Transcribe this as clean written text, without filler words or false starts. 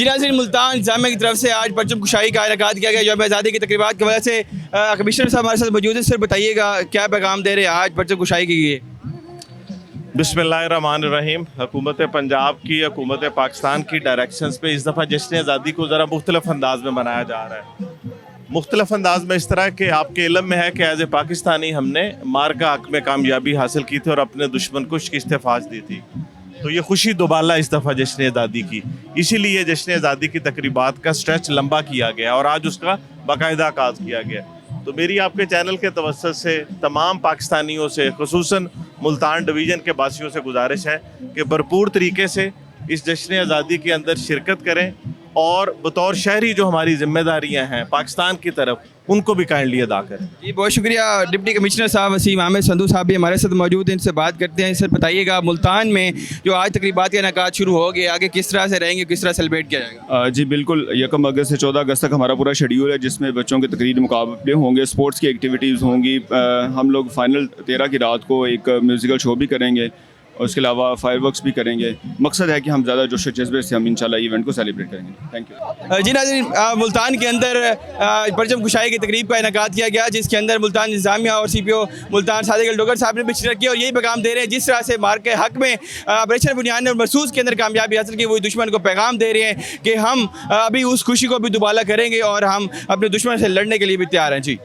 जी नाज़रीन, मुल्तान इंतज़ामिया की तरफ से आज परचम कुशाई का इनेकाद किया गया यौम आज़ादी की तकरीबात की वजह से कमिश्नर साहब हमारे साथ मौजूद है। सर बताइएगा क्या पैगाम दे रहे हैं आज परचम कुशाई के लिए? बिस्मिल्लाहिर्रहमानिर्रहीम। हुकूमत पंजाब की, हुकूमत पाकिस्तान की डायरेक्शंस पे इस दफ़ा जश्न आज़ादी को ज़रा मुख्तलिफ अंदाज में मनाया जा रहा है। मुख्तलिफ अंदाज में इस तरह के आपके इल्म में है कि एज ए पाकिस्तानी हमने मार्का हक में कामयाबी हासिल की थी और अपने दुश्मन को शिकस्त फाश दी थी। तो ये खुशी दोबाला इस दफ़ा जश्न आज़ादी की, इसीलिए जश्न आज़ादी की तकरीबात का स्ट्रेच लंबा किया गया और आज उसका बाकायदा आगाज़ किया गया। तो मेरी आपके चैनल के तवज्जुह से तमाम पाकिस्तानियों से, खुसूसन मुल्तान डिवीज़न के बासियों से गुजारिश है कि भरपूर तरीके से इस जश्न आज़ादी के अंदर शिरकत करें और बतौर शहरी जो हमारी जिम्मेदारियां हैं पाकिस्तान की तरफ, उनको भी काइंडली अदा करें। जी बहुत शुक्रिया। डिप्टी कमिश्नर साहब वसीम अहमद संधू साहब भी हमारे साथ मौजूद हैं, इनसे बात करते हैं। सर बताइएगा, मुल्तान में जो आज तकरीबात का इनेकाद शुरू हो गया, आगे किस तरह से रहेंगे, किस तरह सेलिब्रेट किया जाएगा? जी बिल्कुल, 1 अगस्त से 14 अगस्त तक हमारा पूरा शेड्यूल है जिसमें बच्चों के तकरीरी मुकाबले होंगे, स्पोर्ट्स की एक्टिविटीज़ होंगी। हम लोग फाइनल 13 की रात को एक म्यूज़िकल शो भी करेंगे और उसके अलावा फायरवर्क्स भी करेंगे। मकसद है कि हम ज़्यादा जोश जज्बे से हम इंशाल्लाह इवेंट को सेलिब्रेट करेंगे। Thank you. जी नाज़रीन, मुल्तान के अंदर परचम कुशाई की तकरीब का इनेकाद किया गया जिसके अंदर मुल्तान इंतज़ामिया और CPO मुल्तान सादिक अल डोगर साहब ने भी शिरकत की और यही पैगाम दे रहे हैं जिस तरह से मार्क के हक में ऑपरेशन बुनियाद और महसूस के अंदर कामयाबी हासिल की, वही दुश्मन को पैगाम दे रहे हैं कि हम अभी उस खुशी को भी दुबाला करेंगे और हम अपने दुश्मन से लड़ने के लिए भी तैयार हैं। जी।